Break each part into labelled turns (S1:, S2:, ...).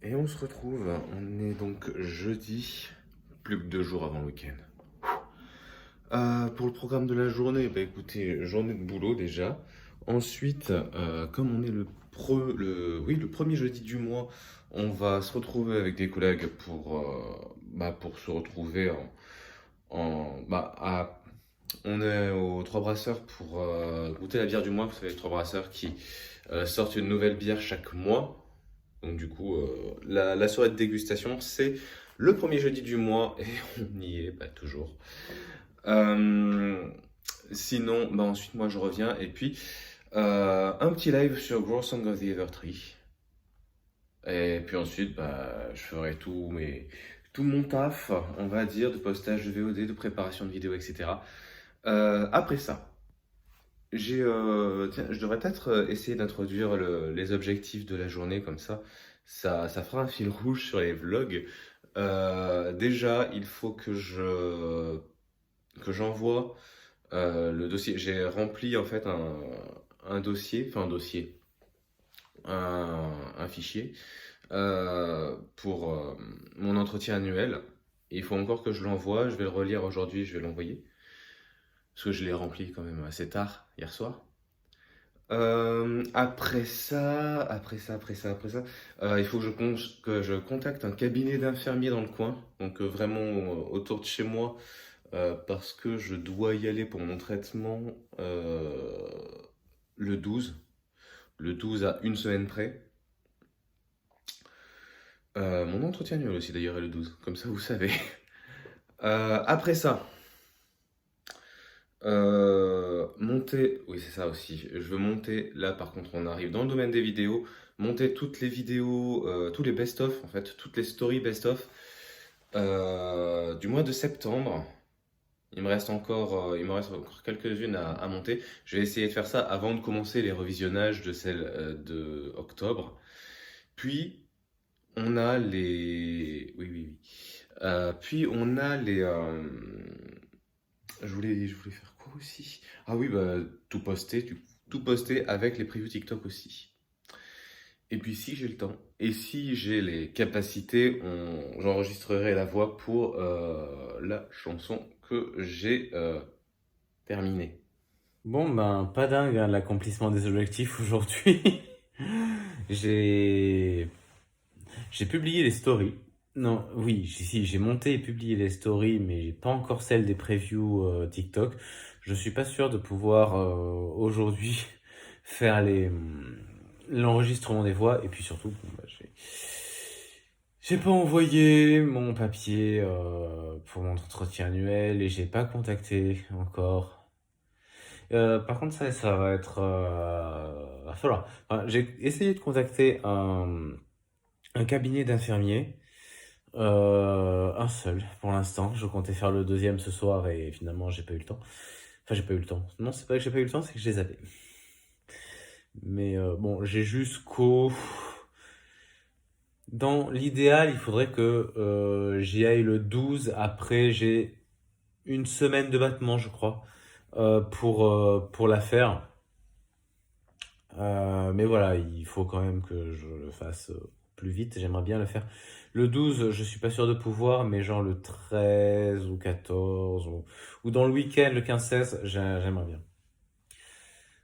S1: Et on se retrouve, on est donc jeudi, plus que 2 jours avant le week-end. Pour le programme de la journée, bah écoutez, journée de boulot déjà. Ensuite, comme on est le premier jeudi du mois, on va se retrouver avec des collègues pour se retrouver on est aux Trois Brasseurs pour goûter la bière du mois. Vous savez, les Trois Brasseurs qui sortent une nouvelle bière chaque mois. Donc du coup, la soirée de dégustation, c'est le premier jeudi du mois et on y est toujours. Euh, Sinon, ensuite moi je reviens et puis un petit live sur Grow Song of the Evertree. Et puis ensuite, je ferai tout mon taf, on va dire, de postage de VOD, de préparation de vidéos, etc. Après ça, tiens, je devrais peut-être essayer d'introduire les objectifs de la journée comme ça fera un fil rouge sur les vlogs. Déjà, il faut que j'envoie le dossier. J'ai rempli en fait un dossier, enfin un fichier pour mon entretien annuel. Il faut encore que je l'envoie. Je vais le relire aujourd'hui, je vais l'envoyer. Parce que je l'ai rempli quand même assez tard, hier soir. Après ça, il faut que je contacte un cabinet d'infirmiers dans le coin, donc vraiment autour de chez moi, parce que je dois y aller pour mon traitement le 12, le 12 à une semaine près. Mon entretien annuel aussi d'ailleurs est le 12, comme ça vous savez. Après ça, monter, oui c'est ça aussi, je veux monter, là par contre on arrive dans le domaine des vidéos, monter toutes les vidéos, tous les best-of en fait, toutes les stories best-of du mois de septembre. Il me reste encore quelques-unes à monter. Je vais essayer de faire ça avant de commencer les revisionnages de celles de octobre. Puis on a les... Oui, oui, oui. Puis on a les... je voulais faire quoi aussi? Ah oui, tout poster avec les previews TikTok aussi. Et puis si j'ai le temps, et si j'ai les capacités, j'enregistrerai la voix pour la chanson que j'ai terminée.
S2: Bon, ben, pas dingue, hein, l'accomplissement des objectifs aujourd'hui. J'ai j'ai publié les stories. Non, oui, si, j'ai monté et publié les stories, mais j'ai pas encore celle des previews TikTok. Je suis pas sûr de pouvoir aujourd'hui faire l'enregistrement des voix. Et puis surtout, bon, j'ai pas envoyé mon papier pour mon entretien annuel et j'ai pas contacté encore. Par contre, ça va être. Va falloir. Enfin, j'ai essayé de contacter un cabinet d'infirmiers. Un seul pour l'instant. Je comptais faire le deuxième ce soir et finalement, j'ai pas eu le temps. Enfin, j'ai pas eu le temps. Non, c'est pas que j'ai pas eu le temps, c'est que je les avais. Mais bon, j'ai jusqu'au. Dans l'idéal, il faudrait que j'y aille le 12. Après, j'ai une semaine de battement, je crois, pour la faire. Mais voilà, il faut quand même que je le fasse plus vite. J'aimerais bien le faire. Le 12, je suis pas sûr de pouvoir, mais genre le 13 ou 14 ou dans le week-end, le 15-16, j'aimerais bien.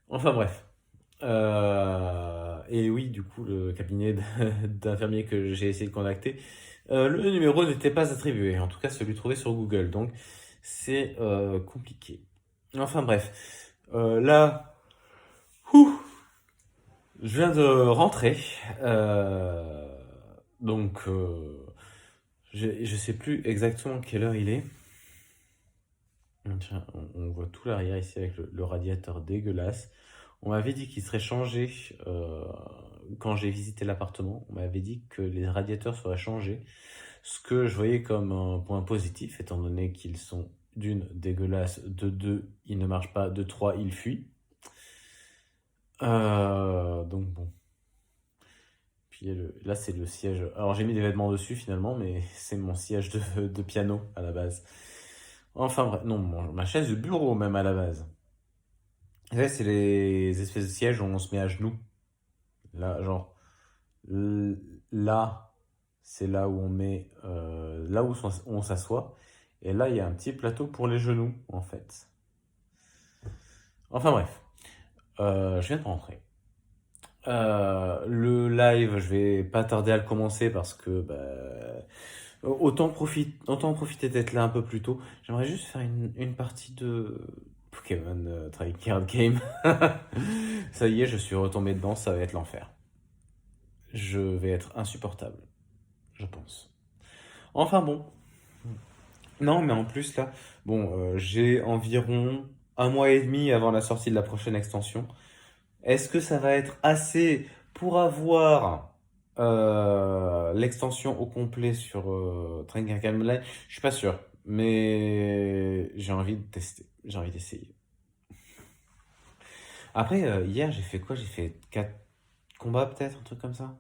S2: Enfin bref. Et oui, du coup, le cabinet d'infirmier que j'ai essayé de contacter, le numéro n'était pas attribué. En tout cas, celui trouvé sur Google. Donc, c'est compliqué. Enfin bref. Là, ouh, je viens de rentrer. Euh, donc, je sais plus exactement quelle heure il est. Tiens, on voit tout l'arrière ici avec le radiateur dégueulasse. On m'avait dit qu'il serait changé quand j'ai visité l'appartement. On m'avait dit que les radiateurs seraient changés. Ce que je voyais comme un point positif, étant donné qu'ils sont d'une dégueulasse, de deux, ils ne marchent pas, de trois, ils fuient. Donc bon. Puis là, c'est le siège. Alors, j'ai mis des vêtements dessus finalement, mais c'est mon siège de piano à la base. Enfin, bref, non, ma chaise de bureau même à la base. Et là, c'est les espèces de sièges où on se met à genoux. Là, genre, là. C'est là où on met, là où on s'assoit. Et là, il y a un petit plateau pour les genoux, en fait. Enfin bref, je viens de rentrer. Le live, je vais pas tarder à le commencer parce que autant profiter d'être là un peu plus tôt. J'aimerais juste faire une partie de Pokémon Trycard Game. Ça y est, je suis retombé dedans, ça va être l'enfer. Je vais être insupportable, je pense. Enfin bon. Non, mais en plus là, bon, j'ai environ un mois et demi avant la sortie de la prochaine extension. Est-ce que ça va être assez pour avoir l'extension au complet sur Train Game Online? Je suis pas sûr, mais j'ai envie de tester, j'ai envie d'essayer. Après, hier, j'ai fait quoi? J'ai fait 4 combats peut-être, un truc comme ça.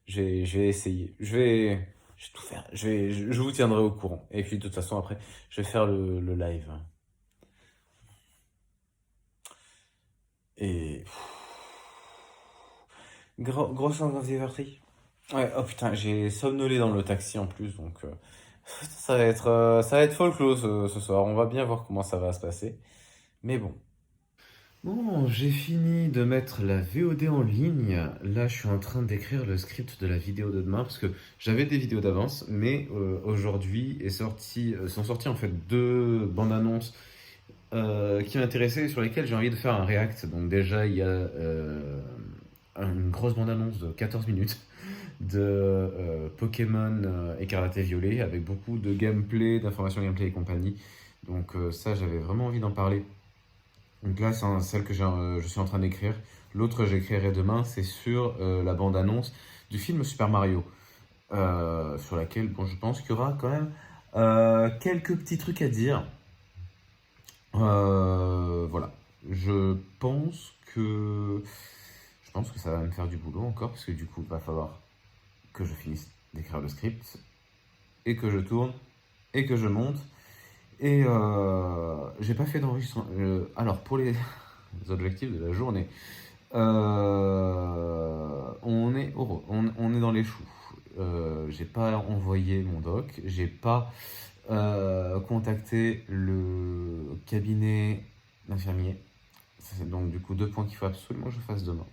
S2: Je vais essayer. Je vais tout faire. Je vous tiendrai au courant. Et puis de toute façon, après, je vais faire le live. Et... Grosse anxiété. Ouais, oh putain, j'ai somnolé dans le taxi en plus, donc ça va être folklore ce soir. On va bien voir comment ça va se passer. Mais bon. Bon, j'ai fini de mettre la VOD en ligne. Là, je suis en train d'écrire le script de la vidéo de demain parce que j'avais des vidéos d'avance, mais aujourd'hui sont sorties en fait deux bandes annonces qui m'intéressaient et sur lesquelles j'ai envie de faire un react. Donc déjà, il y a une grosse bande annonce de 14 minutes de Pokémon Écarlate et Violet avec beaucoup de gameplay, d'informations gameplay et compagnie. Donc ça, j'avais vraiment envie d'en parler. Donc là, c'est celle que je suis en train d'écrire. L'autre, j'écrirai demain, c'est sur la bande-annonce du film Super Mario, sur laquelle, bon, je pense qu'il y aura quand même quelques petits trucs à dire. Voilà. Je pense que ça va me faire du boulot encore, parce que du coup, il va falloir que je finisse d'écrire le script, et que je tourne, et que je monte. Et j'ai pas fait d'enregistrement. Alors, pour les objectifs de la journée, on est dans les choux. J'ai pas envoyé mon doc, j'ai pas contacté le cabinet d'infirmier. C'est donc du coup 2 points qu'il faut absolument que je fasse demain.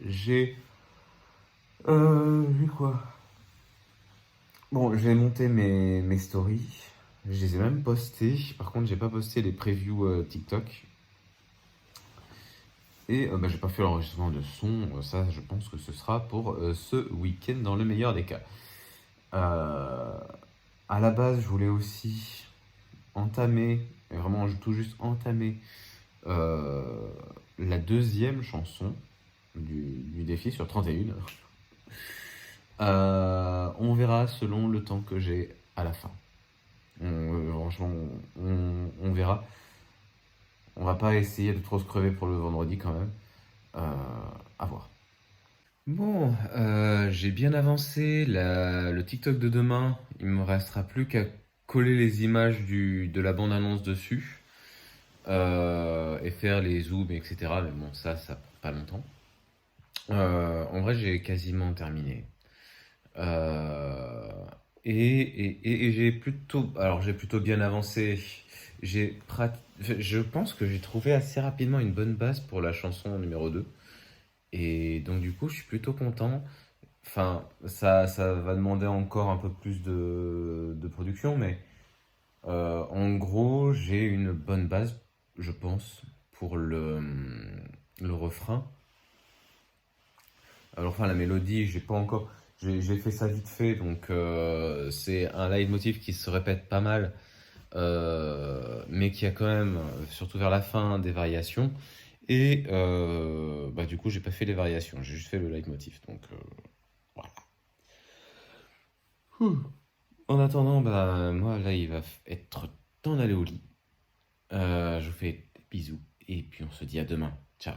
S2: J'ai quoi? Bon, j'ai monté mes stories. Je les ai même postées. Par contre, j'ai pas posté les previews TikTok. Et j'ai pas fait l'enregistrement de son. Ça, je pense que ce sera pour ce week-end dans le meilleur des cas. À la base, je voulais aussi entamer, et vraiment tout juste entamer, la deuxième chanson du défi sur 31 heures. On verra selon le temps que j'ai à la fin. Franchement, on verra. On va pas essayer de trop se crever pour le vendredi quand même. À voir. Bon, j'ai bien avancé. Le TikTok de demain, il me restera plus qu'à coller les images de la bande-annonce dessus. Et faire les zooms, etc. Mais bon, ça prend pas longtemps. En vrai, j'ai quasiment terminé. Et j'ai plutôt bien avancé. Je pense que j'ai trouvé assez rapidement une bonne base pour la chanson numéro 2. Et donc du coup, je suis plutôt content. Enfin, ça va demander encore un peu plus de production, mais en gros, j'ai une bonne base, je pense, pour le refrain. Alors, enfin, la mélodie, j'ai pas encore. J'ai fait ça vite fait, donc c'est un leitmotiv qui se répète pas mal, mais qui a quand même, surtout vers la fin, des variations. Et du coup, j'ai pas fait les variations, j'ai juste fait le leitmotiv. Donc voilà. Ouh. En attendant, moi là, il va être temps d'aller au lit. Je vous fais des bisous et puis on se dit à demain. Ciao.